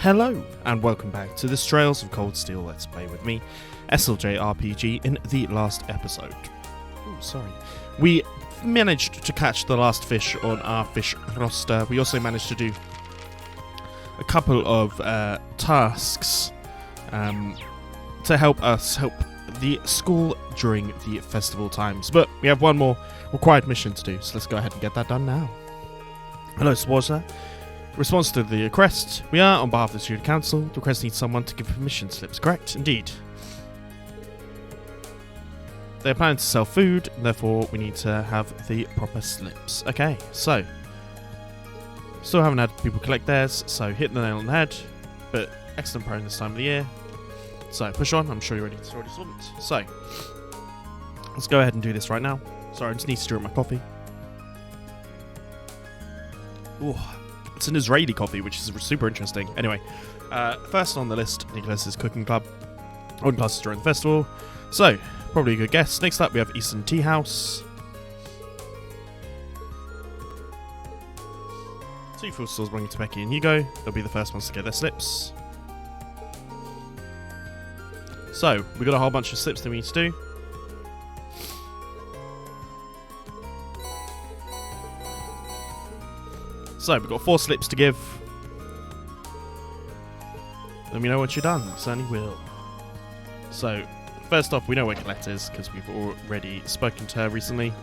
Hello, and welcome back to this Trails of Cold Steel Let's Play with me, SLJ RPG, in the last episode. Ooh, sorry. We managed to catch the last fish on our fish roster. We also managed to do a couple of tasks to help us help the school during the festival times. But we have one more required mission to do, so let's go ahead and get that done now. Hello, Swarza. Response to the request. We are, on behalf of the Student Council, the request needs someone to give permission slips. Correct? Indeed. They're planning to sell food, therefore we need to have the proper slips. Okay, so. Still haven't had people collect theirs, so hit the nail on the head. But excellent prone this time of the year. So, push on. I'm sure you're already sorted. So, let's go ahead and do this right now. Sorry, I just need to stir up my coffee. Ooh. It's an Israeli coffee, which is super interesting. Anyway, first on the list, Nicholas's Cooking Club. On classes during the festival. So, probably a good guess. Next up, we have Eastern Tea House. 2 food stores belonging to Becky and Hugo. They'll be the first ones to get their slips. So, we've got a whole bunch of slips that we need to do. So, we've got 4 slips to give. Let me know once you're done. Certainly will. So, first off, we know where Colette is, because we've already spoken to her recently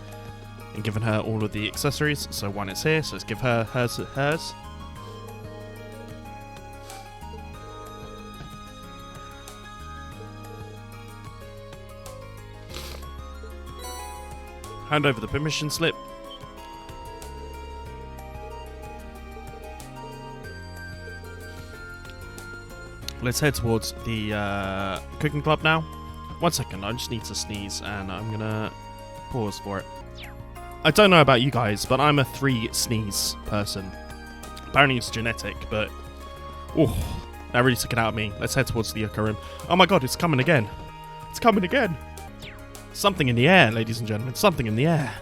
and given her all of the accessories. So, one is here, so let's give her hers. Hand over the permission slip. Let's head towards the cooking club now. 1 second, I just need to sneeze and I'm gonna pause for it. I don't know about you guys, but I'm a 3 sneeze person. Apparently it's genetic, but oh, that really took it out of me. Let's head towards the Yucca room. Oh my god, it's coming again. It's coming again. Something in the air, ladies and gentlemen. Something in the air.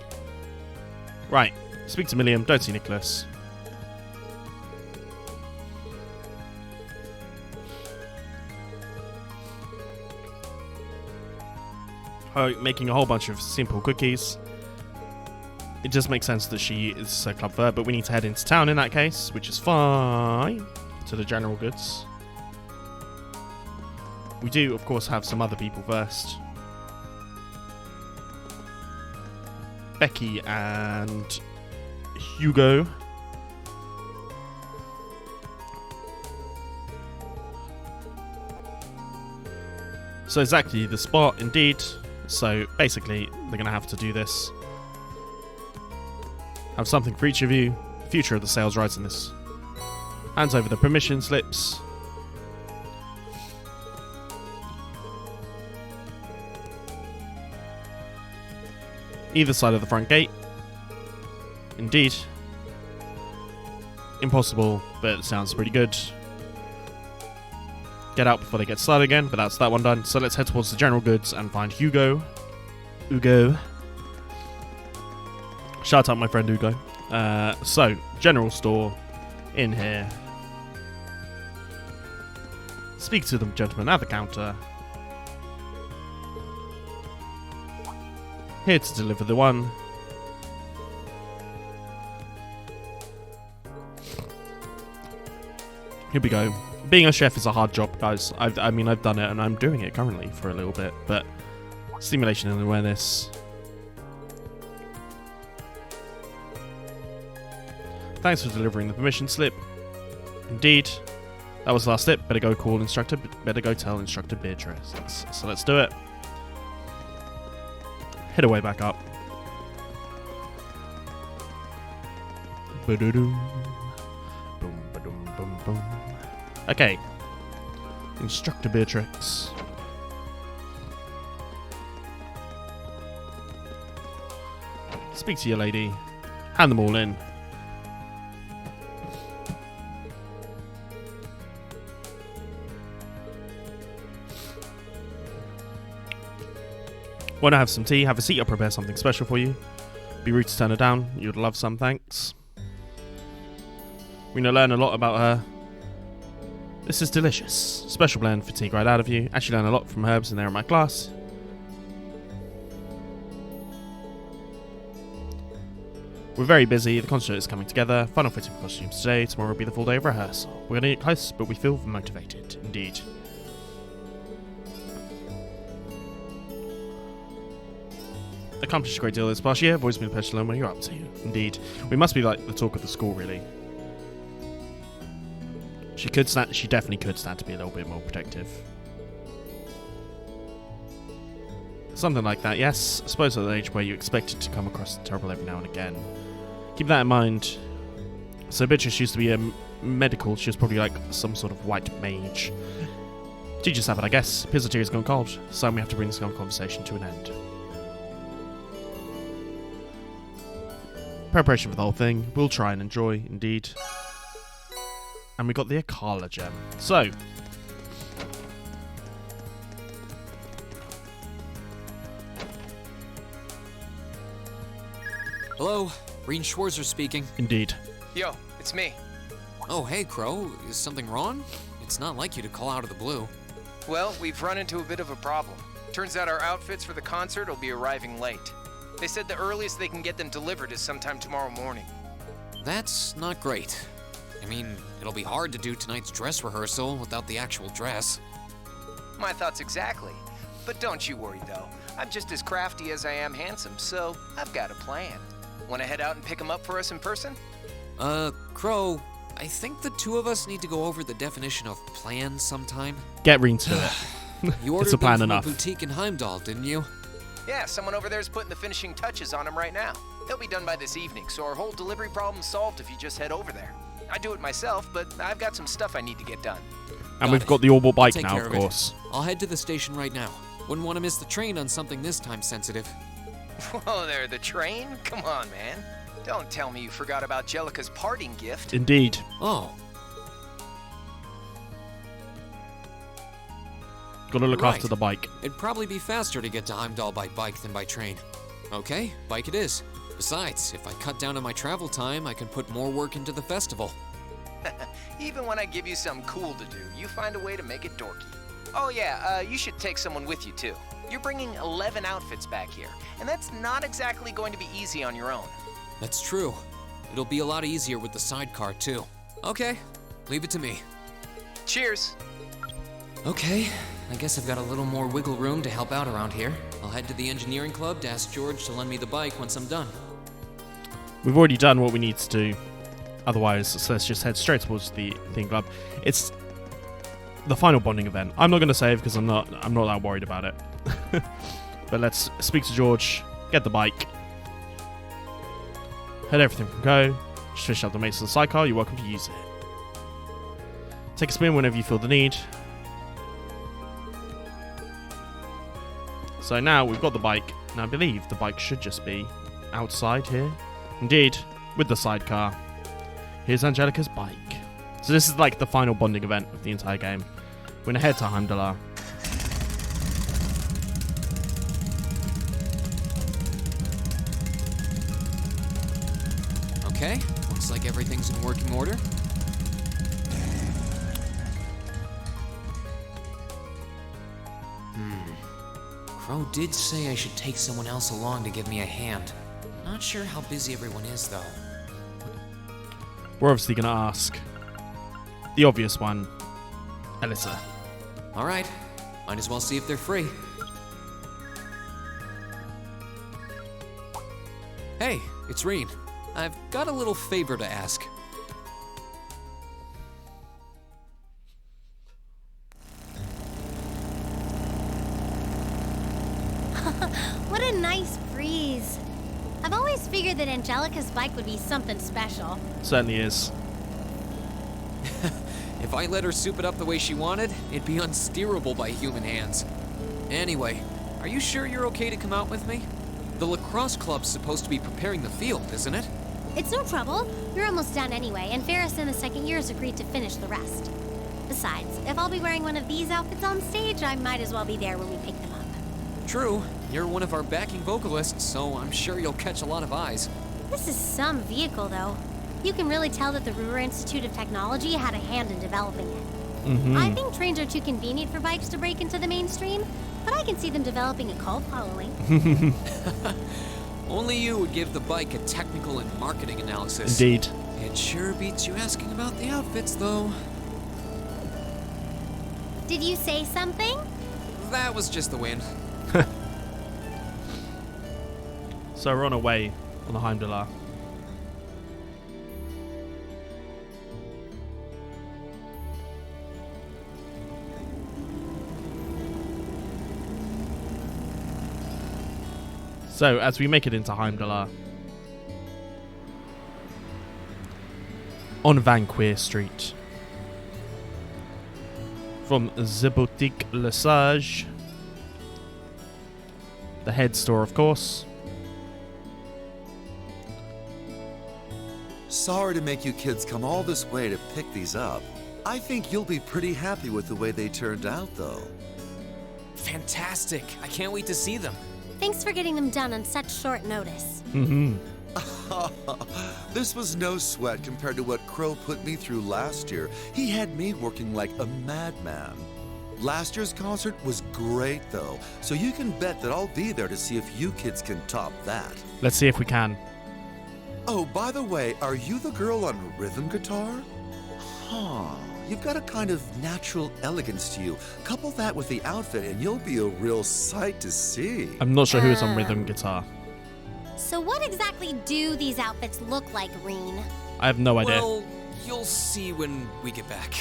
Right, speak to Milliam, don't see Nicholas. Making a whole bunch of simple cookies. It just makes sense that she is so club for her, but we need to head into town in that case, which is fine. To the general goods. We do, of course, have some other people first. Becky and Hugo. So exactly the spot, indeed. So basically, they're going to have to do this. Have something for each of you. Future of the sales rights in this. Hands over the permission slips. Either side of the front gate. Indeed. Impossible, but it sounds pretty good. Get out before they get started again, but that's that one done. So let's head towards the general goods and find Hugo. Shout out my friend Hugo. So, general store in here. Speak to them, gentlemen, at the counter. Here to deliver the one. Here we go. Being a chef is a hard job, guys. I mean, I've done it, and I'm doing it currently for a little bit, but stimulation and awareness. Thanks for delivering the permission slip. Indeed. That was the last slip. Better go call instructor. Better go tell Instructor Beatrice. So let's do it. Head away back up. Ba-da-doom. Boom, ba-doom, boom, boom. Okay. Instructor Beatrix. Speak to your lady. Hand them all in. Want to have some tea? Have a seat. I'll prepare something special for you. Be rude to turn her down. You'd love some, thanks. We're going to learn a lot about her This is delicious. Special blend, fatigue right out of you. Actually learn a lot from herbs in there in my class. We're very busy, the concert is coming together. Final fitting for costumes today, tomorrow will be the full day of rehearsal. We're gonna get close, but we feel motivated, indeed. Accomplished a great deal this past year. I've always been a pleasure to learn what you're up to. Indeed. We must be like the talk of the school, really. She definitely could stand to be a little bit more protective. Something like that, yes. I suppose at an age where you expect it to come across terrible every now and again. Keep that in mind. So Beatrice used to be a medical. She was probably like some sort of white mage. Teacher's habit, I guess. Pizzatier has gone cold. So we have to bring this conversation to an end. Preparation for the whole thing. We'll try and enjoy, indeed. And we got the Akala gem. So. Hello, Reen Schwarzer speaking. Indeed. Yo, it's me. Oh, hey, Crow. Is something wrong? It's not like you to call out of the blue. Well, we've run into a bit of a problem. Turns out our outfits for the concert will be arriving late. They said the earliest they can get them delivered is sometime tomorrow morning. That's not great. I mean, it'll be hard to do tonight's dress rehearsal without the actual dress. My thoughts exactly. But don't you worry, though. I'm just as crafty as I am handsome, so I've got a plan. Want to head out and pick them up for us in person? Crow, I think the two of us need to go over the definition of plan sometime. Get Reen to it. You ordered It's a plan them from enough. a boutique in Heimdall, didn't you? Yeah, someone over there's putting the finishing touches on them right now. They'll be done by this evening, so our whole delivery problem's solved if you just head over there. I do it myself, but I've got some stuff I need to get done. And we've got the Orbital bike Take now, care of of it. course. I'll head to the station right now. Wouldn't want to miss the train on something this time sensitive. Whoa there, the train? Come on, man. Don't tell me you forgot about Jellica's parting gift. Indeed. Oh, Gotta look Right. after the bike. it'd probably be faster to get to Heimdall by bike than by train. Okay, bike it is. Besides, if I cut down on my travel time, I can put more work into the festival. Even when I give you something cool to do, you find a way to make it dorky. Oh yeah, you should take someone with you too. You're bringing 11 outfits back here, and that's not exactly going to be easy on your own. That's true. It'll be a lot easier with the sidecar, too. Okay, leave it to me. Cheers! Okay, I guess I've got a little more wiggle room to help out around here. I'll head to the engineering club to ask George to lend me the bike once I'm done. We've already done what we need to do. Otherwise, so let's just head straight towards the theme club. It's the final bonding event. I'm not going to save because I'm not that worried about it. But let's speak to George, get the bike, head everything from go. Just fish out the mates of the sidecar. You're welcome to use it. Take a spin whenever you feel the need. So now we've got the bike, and I believe the bike should just be outside here. Indeed, with the sidecar. Here's Angelica's bike. So this is like the final bonding event of the entire game. We're gonna head to Heimdall. Okay, looks like everything's in working order. Crow did say I should take someone else along to give me a hand. Not sure how busy everyone is, though. We're obviously gonna ask the obvious one, Alyssa. All right, might as well see if they're free. Hey, it's Reen. I've got a little favor to ask. What a nice breeze. I've always figured that Angelica's bike would be something special. Certainly is. If I let her soup it up the way she wanted, it'd be unsteerable by human hands. Anyway, are you sure you're okay to come out with me? The lacrosse club's supposed to be preparing the field, isn't it? It's no trouble. You're almost done anyway, and Ferris in the second year has agreed to finish the rest. Besides, if I'll be wearing one of these outfits on stage, I might as well be there when we pick them up. True, you're one of our backing vocalists, so I'm sure you'll catch a lot of eyes. This is some vehicle, though. You can really tell that the Ruhr Institute of Technology had a hand in developing it. I think trains are too convenient for bikes to break into the mainstream, but I can see them developing a cult following. Only you would give the bike a technical and marketing analysis. Indeed. It sure beats you asking about the outfits, though. Did you say something? That was just the wind. So we're on our way on the Heimdallr. So as we make it into Heimdallr, on Vanquir Street, from the Boutique Le Sage, the head store, of course. Sorry to make you kids come all this way to pick these up. I think you'll be pretty happy with the way they turned out, though. Fantastic. I can't wait to see them. Thanks for getting them done on such short notice. This was no sweat compared to what Crow put me through last year. He had me working like a madman. Last year's concert was great, though, so you can bet that I'll be there to see if you kids can top that. Let's see if we can. Oh, by the way, are you the girl on rhythm guitar? Huh. You've got a kind of natural elegance to you. Couple that with the outfit and you'll be a real sight to see. I'm not sure who is on rhythm guitar. So what exactly do these outfits look like, Reen? I have no idea. Well, you'll see when we get back.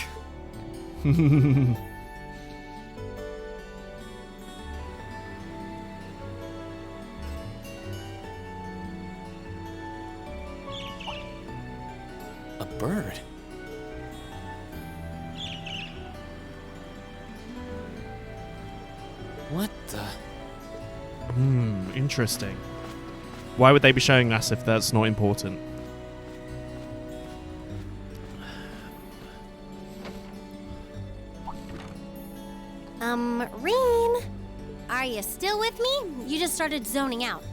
A bird? What the? Interesting. Why would they be showing us if that's not important? Reen? Are you still with me? You just started zoning out.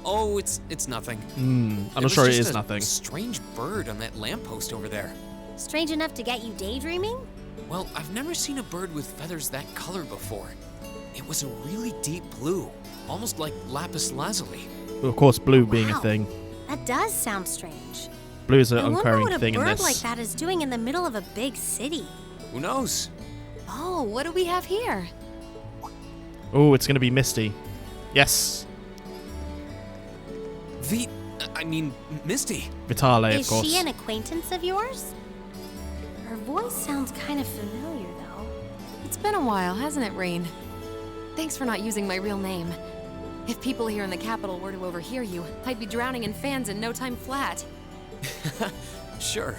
Oh, it's nothing. I'm not sure it is just nothing. A strange bird on that lamppost over there. Strange enough to get you daydreaming? Well, I've never seen a bird with feathers that color before. It was a really deep blue, almost like lapis lazuli. Of course, blue being a Wow. thing. That does sound strange. Blue is an I wonder occurring what a thing in bird this. like that is doing in the middle of a big city. Who knows? Oh, what do we have here? Oh, it's going to be Misty. Yes. Misty. Vitale, of Is course. she an acquaintance of yours? Her voice sounds kind of familiar, though. It's been a while, hasn't it, Rain? Thanks for not using my real name. If people here in the capital were to overhear you, I'd be drowning in fans in no time flat. Sure.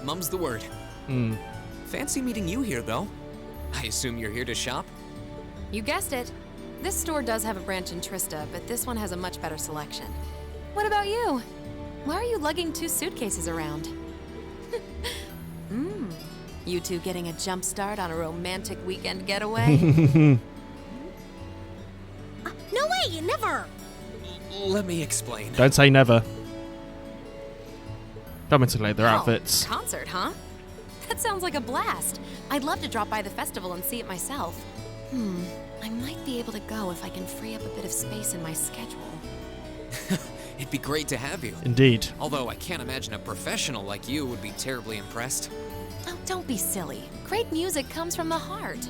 Mum's the word. Fancy meeting you here, though. I assume you're here to shop? You guessed it. This store does have a branch in Trista, but this one has a much better selection. What about you? Why are you lugging 2 suitcases around? You two getting a jump start on a romantic weekend getaway? No way, never! Let me explain. Don't say never. Coming to their Oh, outfits. Concert, huh? That sounds like a blast. I'd love to drop by the festival and see it myself. I might be able to go if I can free up a bit of space in my schedule. It'd be great to have you. Indeed. Although I can't imagine a professional like you would be terribly impressed. Oh, don't be silly. Great music comes from the heart.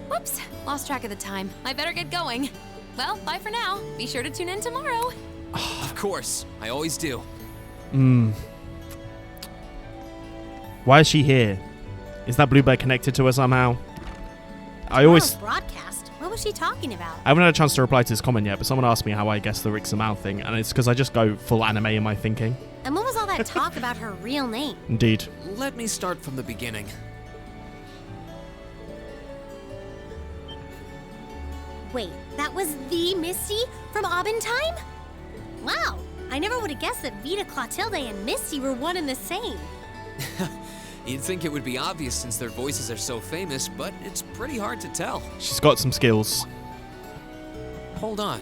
Whoops, lost track of the time. I better get going. Well, bye for now. Be sure to tune in tomorrow. Of course, I always do. Why is she here? Is that bluebird connected to her somehow? I always... Broadcast? What was she talking about? I haven't had a chance to reply to this comment yet, but someone asked me how I guessed the Rixamau thing, and it's because I just go full anime in my thinking. And what was all that talk about her real name? Indeed. Let me start from the beginning. Wait, that was the Misty from Abentime? Wow, I never would have guessed that Vita Clotilde and Misty were one and the same. You'd think it would be obvious since their voices are so famous, but it's pretty hard to tell. She's got some skills. Hold on.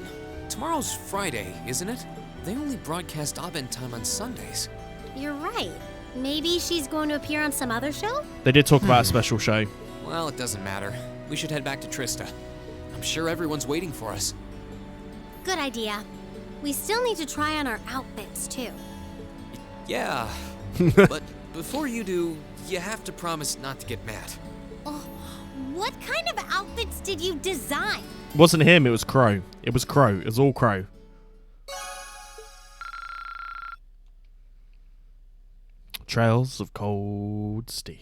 Tomorrow's Friday, isn't it? They only broadcast Abentime on Sundays. You're right. Maybe she's going to appear on some other show? They did talk about a special show. Well, it doesn't matter. We should head back to Trista. I'm sure everyone's waiting for us. Good idea. We still need to try on our outfits, too. Yeah, but before you do, you have to promise not to get mad. Oh, what kind of outfits did you design? It wasn't him, it was Crow. It was Crow. It was all Crow. Trails of Cold Steel.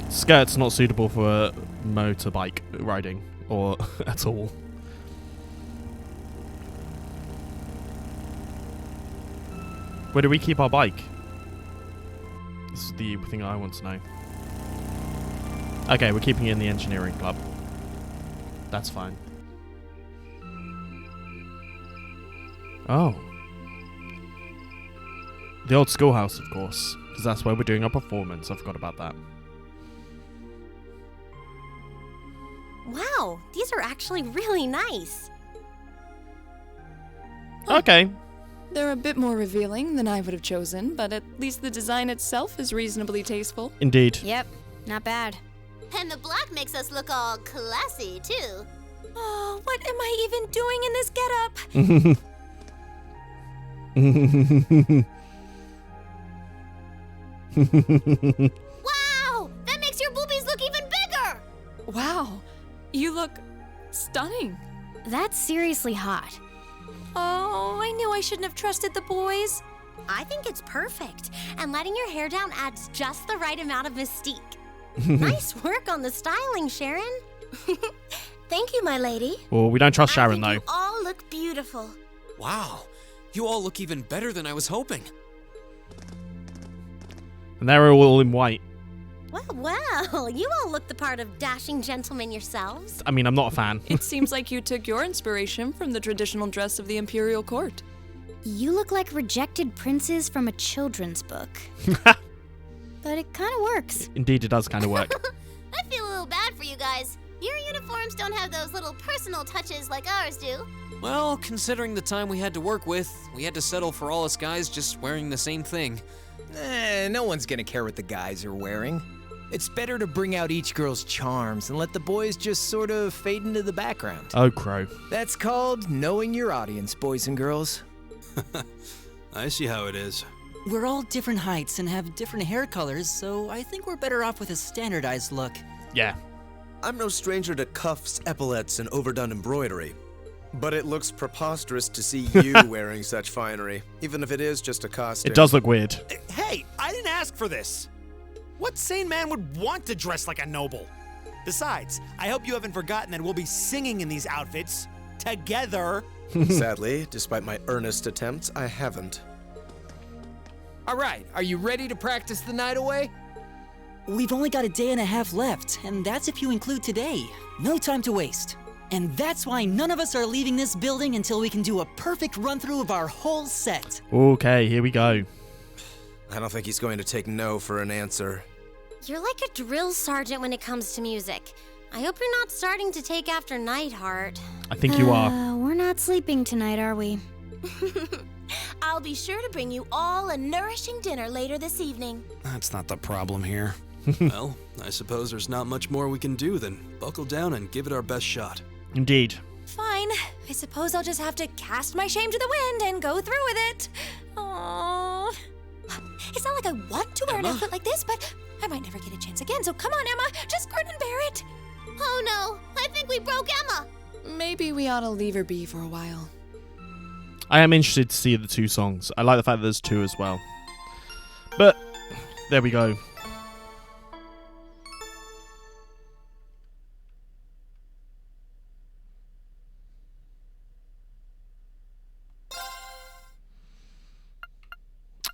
Skirt's not suitable for motorbike riding, or at all. Where do we keep our bike? This is the thing I want to know. Okay, we're keeping it in the engineering club. That's fine. Oh. The old schoolhouse, of course, because that's where we're doing our performance. I forgot about that. Wow, these are actually really nice. Okay. They're a bit more revealing than I would have chosen, but at least the design itself is reasonably tasteful. Indeed. Yep, not bad. And the black makes us look all classy, too. Oh, what am I even doing in this getup? Wow, that makes your boobies look even bigger. Wow, you look stunning. That's seriously hot. Oh, I knew I shouldn't have trusted the boys. I think it's perfect, and letting your hair down adds just the right amount of mystique. Nice work on the styling, Sharon. Thank you, my lady. Well, we don't trust Sharon, though. You all look beautiful. Wow, you all look even better than I was hoping. And they're all in white. Well, you all look the part of dashing gentlemen yourselves. I mean, I'm not a fan. It seems like you took your inspiration from the traditional dress of the imperial court. You look like rejected princes from a children's book. But it kind of works. Indeed, it does kind of work. I feel a little bad for you guys. Your uniforms don't have those little personal touches like ours do. Well, considering the time we had to work with, we had to settle for all us guys just wearing the same thing. No one's gonna care what the guys are wearing. It's better to bring out each girl's charms and let the boys just sort of fade into the background. Oh, Crow. That's called knowing your audience, boys and girls. I see how it is. We're all different heights and have different hair colors, so I think we're better off with a standardized look. Yeah. I'm no stranger to cuffs, epaulets, and overdone embroidery. But it looks preposterous to see you wearing such finery, even if it is just a costume. It does look weird. Hey, I didn't ask for this. What sane man would want to dress like a noble? Besides, I hope you haven't forgotten that we'll be singing in these outfits together. Sadly, despite my earnest attempts, I haven't. All right, are you ready to practice the night away? We've only got a day and a half left, and that's if you include today. No time to waste. And that's why none of us are leaving this building until we can do a perfect run-through of our whole set. Okay, here we go. I don't think he's going to take no for an answer. You're like a drill sergeant when it comes to music. I hope you're not starting to take after Nightheart. I think you are. We're not sleeping tonight, are we? I'll be sure to bring you all a nourishing dinner later this evening. That's not the problem here. Well, I suppose there's not much more we can do than buckle down and give it our best shot. Indeed. Fine. I suppose I'll just have to cast my shame to the wind and go through with it. Aww. It's not like I want to wear an outfit like this, but I might never get a chance again, so come on, Emma. Just grin and bear it. Oh no, I think we broke Emma. Maybe we ought to leave her be for a while. I am interested to see the two songs. I like the fact that there's two as well. But, there we go.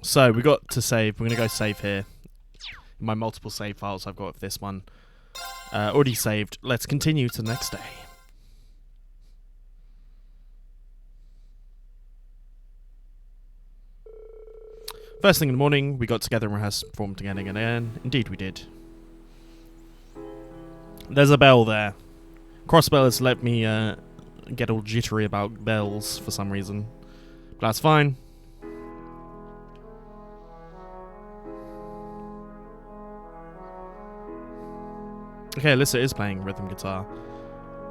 So, we got to save. We're going to go save here. In my multiple save files I've got of this one. Already saved. Let's continue to the next day. First thing in the morning, we got together and rehearsed, performed again and again. Indeed we did. There's a bell there. Crossbell has let me get all jittery about bells for some reason. But that's fine. Okay, Alyssa is playing rhythm guitar.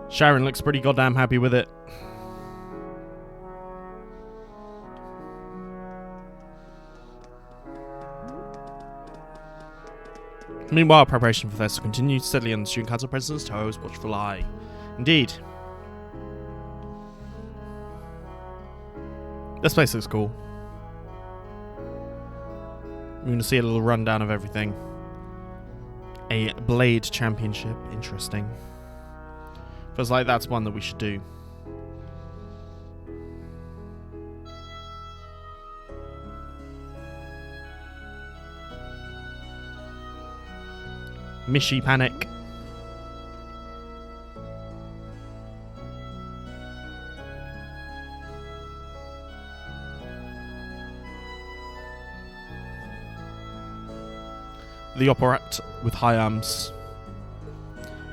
Sharon looks pretty goddamn happy with it. Meanwhile, preparation for the festival continued steadily under the Student Council President's To's watchful eye. Indeed. This place looks cool. We're going to see a little rundown of everything. A Blade Championship. Interesting. Feels like that's one that we should do. Mishi Panic. The operette with high arms.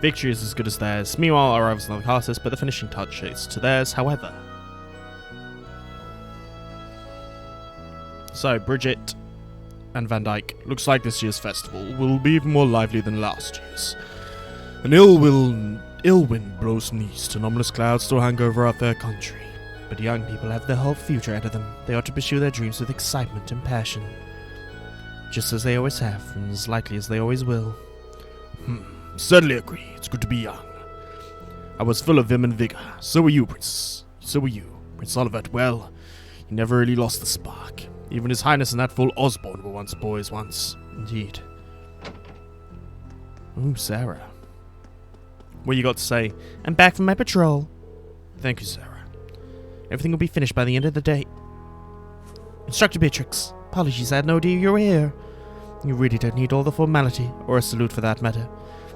Victory is as good as theirs. Meanwhile, our rivals in other classes, but the finishing touch is to theirs, however. So, Bridget and Van Dyke. Looks like this year's festival will be even more lively than last year's. An ill wind blows from the east, and ominous clouds still hang over our fair country. But young people have their whole future ahead of them. They ought to pursue their dreams with excitement and passion. Just as they always have, and as likely as they always will. Certainly agree. It's good to be young. I was full of vim and vigor. So were you, Prince. So were you. Prince Olivet, well, he never really lost the spark. Even His Highness and that fool Osborne were once boys once. Indeed. Ooh, Sarah. What you got to say? I'm back from my patrol. Thank you, Sarah. Everything will be finished by the end of the day. Instructor Beatrix, apologies, I had no idea you were here. You really don't need all the formality, or a salute for that matter.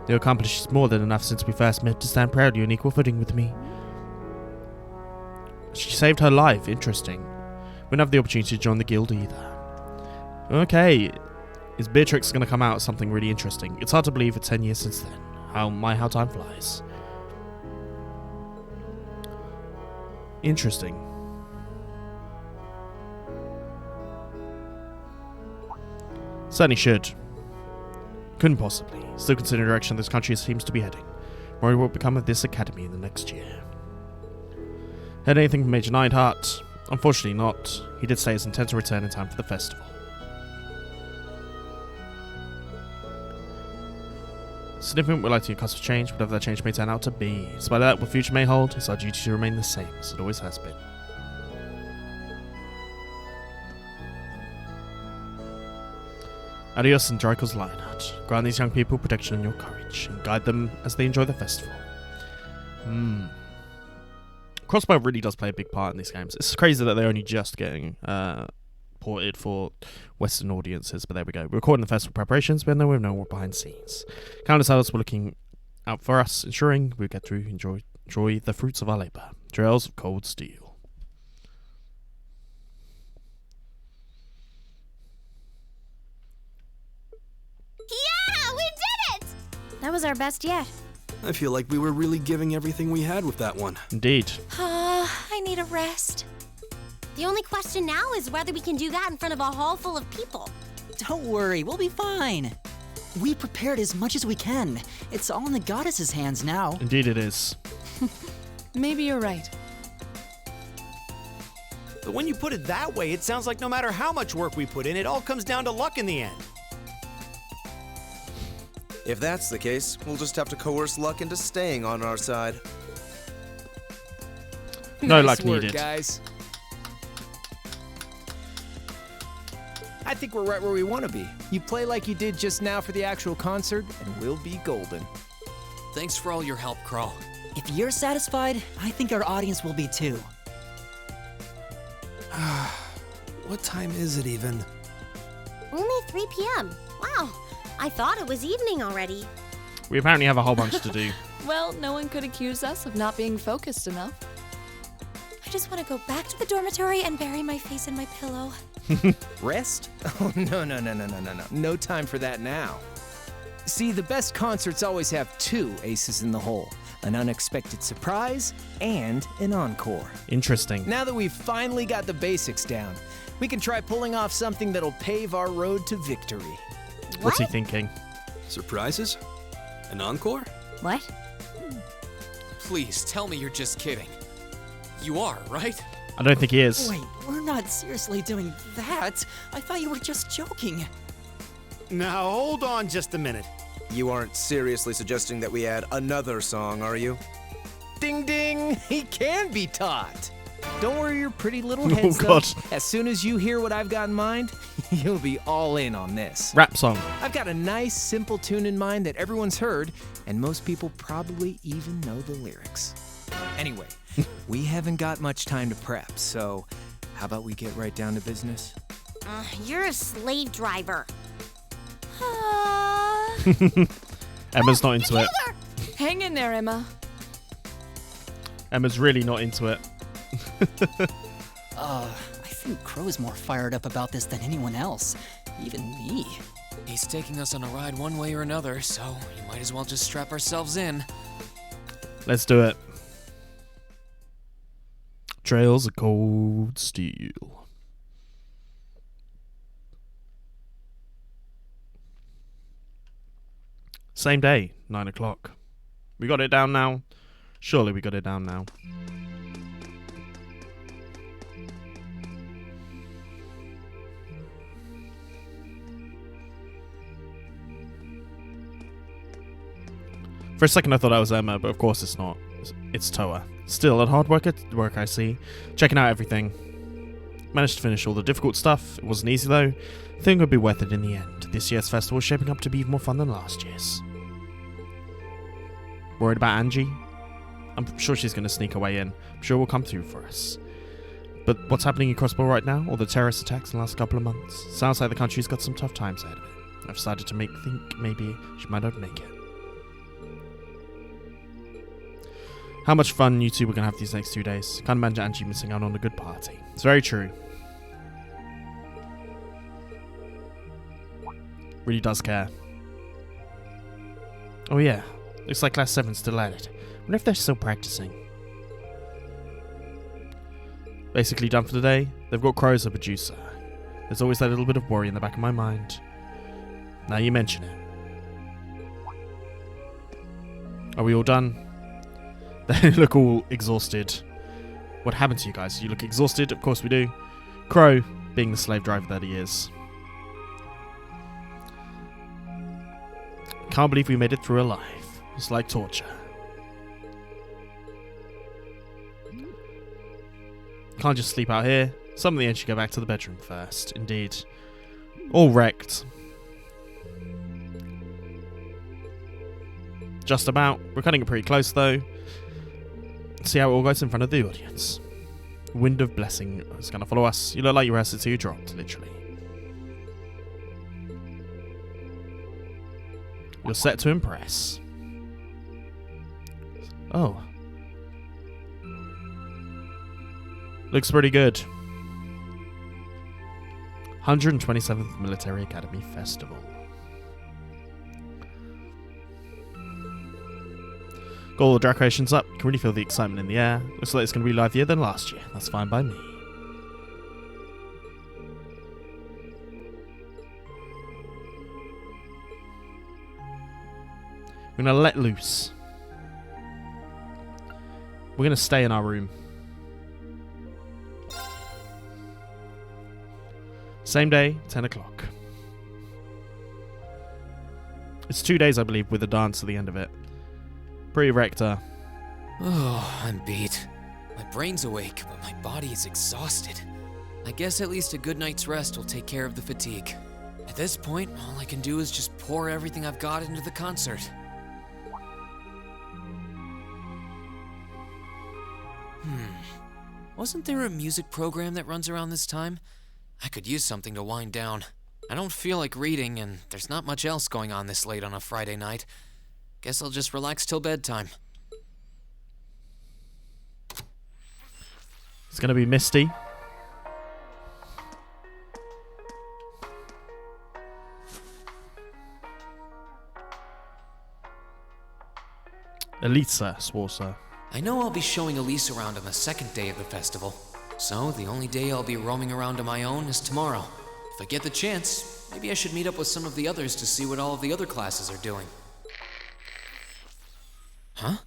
You accomplished more than enough since we first met to stand proudly on equal footing with me. She saved her life. Interesting. We don't have the opportunity to join the guild either. Okay. Is Beatrix going to come out with something really interesting? It's hard to believe it's 10 years since then. How time flies. Interesting. Certainly should. Couldn't possibly. Still consider the direction this country seems to be heading. Worry what will become of this academy in the next year. Heard anything from Major Neidhart? Unfortunately not. He did say his intent to return in time for the festival. Significant, we're likely to cusp of change, whatever that change may turn out to be. Despite that, what the future may hold, it's our duty to remain the same, as it always has been. Adios and Draco's Lionheart. Grant these young people protection and your courage, and guide them as they enjoy the festival. Crossbow really does play a big part in these games. It's crazy that they're only just getting ported for Western audiences, but there we go. We're recording the festival preparations, but we know what behind the scenes. Countless others were looking out for us, ensuring we get to enjoy the fruits of our labour. Trails of cold steel. Yeah, we did it! That was our best yet. I feel like we were really giving everything we had with that one. Indeed. I need a rest. The only question now is whether we can do that in front of a hall full of people. Don't worry, we'll be fine. We prepared as much as we can. It's all in the goddess's hands now. Indeed it is. Maybe you're right. But when you put it that way, it sounds like no matter how much work we put in, it all comes down to luck in the end. If that's the case, we'll just have to coerce luck into staying on our side. No Nice luck work, needed. guys. I think we're right where we want to be. You play like you did just now for the actual concert, and we'll be golden. Thanks for all your help, Crawl. If you're satisfied, I think our audience will be too. What time is it even? Only 3 p.m. Wow, I thought it was evening already. We apparently have a whole bunch to do. Well, no one could accuse us of not being focused enough. I just want to go back to the dormitory and bury my face in my pillow. Rest? Oh, no. No time for that now. See, the best concerts always have two aces in the hole. An unexpected surprise and an encore. Interesting. Now that we've finally got the basics down, we can try pulling off something that'll pave our road to victory. What's he thinking? Surprises? An encore? What? Please tell me you're just kidding. You are, right? I don't think he is. Wait, we're not seriously doing that. I thought you were just joking. Now, hold on just a minute. You aren't seriously suggesting that we add another song, are you? Ding ding! He can be taught! Don't worry your pretty little heads, Oh, God. though. As soon as you hear what I've got in mind, you'll be all in on this. Rap song. I've got a nice, simple tune in mind that everyone's heard, and most people probably even know the lyrics. Anyway, we haven't got much time to prep, so how about we get right down to business? You're a slave driver. Emma's not into it. Hang in there, Emma. Emma's really not into it. I think Crow's more fired up about this than anyone else. Even me. He's taking us on a ride one way or another, so you might as well just strap ourselves in. Let's do it. Trails of cold steel. Same day, 9 o'clock. We got it down now. Surely we got it down now. For a second I thought that was Emma, but of course it's not. It's Toa. Still, at hard work I see. Checking out everything. Managed to finish all the difficult stuff. It wasn't easy though. I think it would be worth it in the end. This year's festival is shaping up to be even more fun than last year's. Worried about Angie? I'm sure she's going to sneak her way in. I'm sure we'll come through for us. But what's happening in Crossbell right now? All the terrorist attacks in the last couple of months? Sounds like the country's got some tough times ahead of it. I've decided to think maybe she might not make it. How much fun you two are going to have these next 2 days. Can't imagine Angie missing out on a good party. It's very true. Really does care. Oh yeah, looks like Class 7's still at it. Wonder if they're still practicing. Basically done for the day. They've got Crow as a producer. There's always that little bit of worry in the back of my mind. Now you mention it. Are we all done? They look all exhausted. What happened to you guys? You look exhausted? Of course we do. Crow, being the slave driver that he is. Can't believe we made it through alive. It's like torture. Can't just sleep out here. Some of the end should go back to the bedroom first. Indeed. All wrecked. Just about. We're cutting it pretty close though. See how it all goes in front of the audience. Wind of blessing is going to follow us. You look like you rested till you dropped, literally. You're set to impress. Oh. Looks pretty good. 127th Military Academy Festival. Got all the decorations up. Can really feel the excitement in the air. Looks like it's going to be livelier than last year. That's fine by me. We're going to let loose. We're going to stay in our room. Same day, 10 o'clock. It's 2 days, I believe, with a dance at the end of it. Pretty wrecked, Oh, I'm beat. My brain's awake, but my body is exhausted. I guess at least a good night's rest will take care of the fatigue. At this point, all I can do is just pour everything I've got into the concert. Wasn't there a music program that runs around this time? I could use something to wind down. I don't feel like reading, and there's not much else going on this late on a Friday night. Guess I'll just relax till bedtime. It's going to be Misty. Elisa, Swarser. I know I'll be showing Elise around on the second day of the festival, so the only day I'll be roaming around on my own is tomorrow. If I get the chance, maybe I should meet up with some of the others to see what all of the other classes are doing. Huh?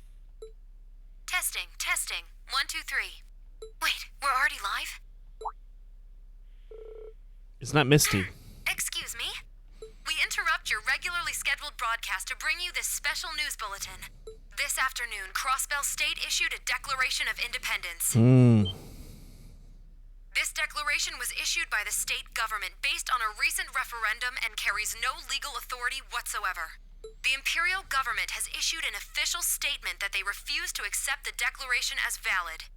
Testing, testing. 1, 2, 3. Wait, we're already live? Isn't that Misty? Excuse me? We interrupt your regularly scheduled broadcast to bring you this special news bulletin. This afternoon, Crossbell State issued a Declaration of Independence. This declaration was issued by the state government based on a recent referendum and carries no legal authority whatsoever. The Imperial government has issued an official statement that they refuse to accept the declaration as valid.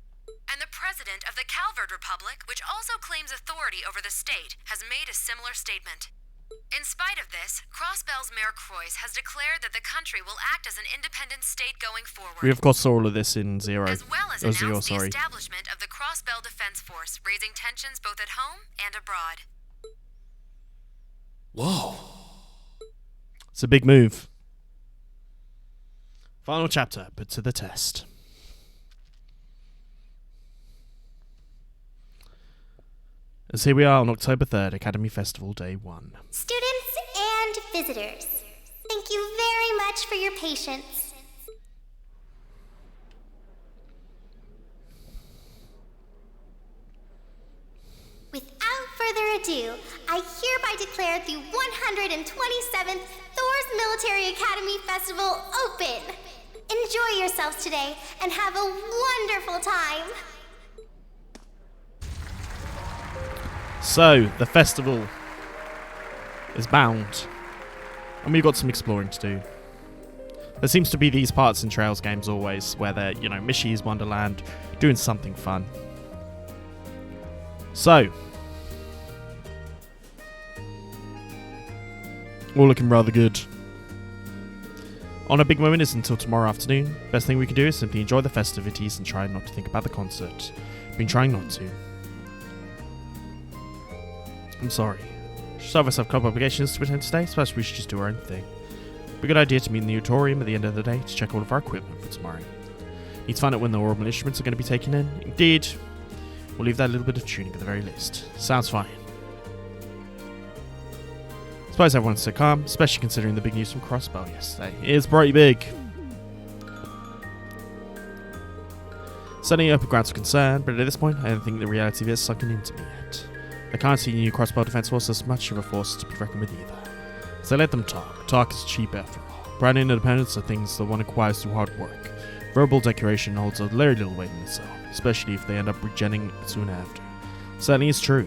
And the president of the Calvard Republic, which also claims authority over the state, has made a similar statement. In spite of this, Crossbell's Mayor Croix has declared that the country will act as an independent state going forward. We of course saw all of this in Zero. As well as announced the establishment of the Crossbell Defense Force, raising tensions both at home and abroad. Whoa. It's a big move. Final chapter, put to the test. As here we are on October 3rd, Academy Festival Day 1. Students and visitors, thank you very much for your patience. Without further ado, I hereby declare the 127th Thor's Military Academy Festival open. Enjoy yourselves today and have a wonderful time. So, the festival is bound, and we've got some exploring to do. There seems to be these parts in Trails games always, where they're, Mishy's Wonderland, doing something fun. So, all looking rather good. On a big moment is until tomorrow afternoon. Best thing we can do is simply enjoy the festivities and try not to think about the concert. Been trying not to. I'm sorry. Should have us have couple obligations to attend today, so we should just do our own thing. Be a good idea to meet in the auditorium at the end of the day to check all of our equipment for tomorrow. Need to find out when the orbital instruments are going to be taken in. Indeed. We'll leave that little bit of tuning at the very least. Sounds fine. Suppose everyone's so calm, especially considering the big news from Crossbell yesterday. It is pretty big. Certainly open grounds of concern, but at this point, I don't think the reality of it is sunken into me yet. I can't see the new Crossbell Defense Force as much of a force to be reckoned with either. So let them talk. Talk is cheap after all. Pride and independence are things that one acquires through hard work. Verbal declaration holds a very little weight in itself, especially if they end up rejecting it soon after. Certainly it's true.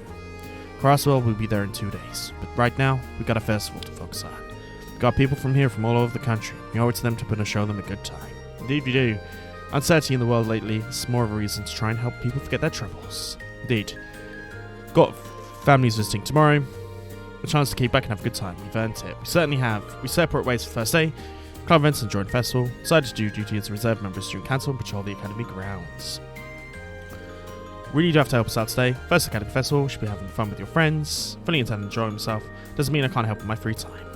Crossbell will be there in 2 days, but right now, we've got a festival to focus on. We've got people from here from all over the country. We owe it to them to put and show them a good time. Indeed we do. Uncertainty in the world lately is more of a reason to try and help people forget their troubles. Indeed. Got families visiting tomorrow. A chance to keep back and have a good time. We've earned it. We certainly have. We separate ways for the first day. Club events and join the festival. Decided to do duty as a reserve member of student council and patrol the academy grounds. Really do have to help us out today. First Academy Festival, should be having fun with your friends. Fully intend to enjoy myself. Doesn't mean I can't help in my free time.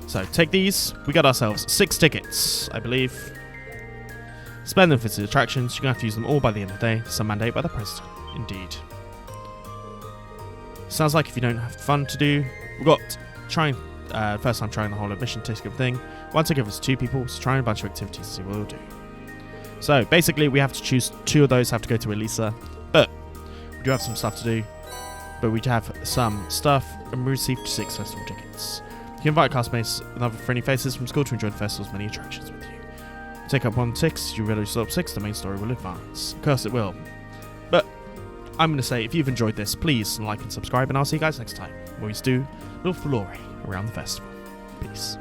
So, take these. We got ourselves 6 tickets, I believe. Spend them for the attractions. You're going to have to use them all by the end of the day. Some mandate by the president. Indeed. Sounds like if you don't have fun to do, we've got first time trying the whole admission ticket thing. One ticket was 2 people, so trying a bunch of activities to see what we'll do. So basically we have to choose 2 of those have to go to Elisa, but we do have some stuff to do, but we have some stuff and we received 6 festival tickets. You can invite classmates and other friendly faces from school to enjoy the festival's many attractions with you. Take up 1 6, you realize up 6, the main story will advance. Of course it will. But I'm going to say, if you've enjoyed this, please like and subscribe, and I'll see you guys next time, where we do a little flurry around the festival. Peace.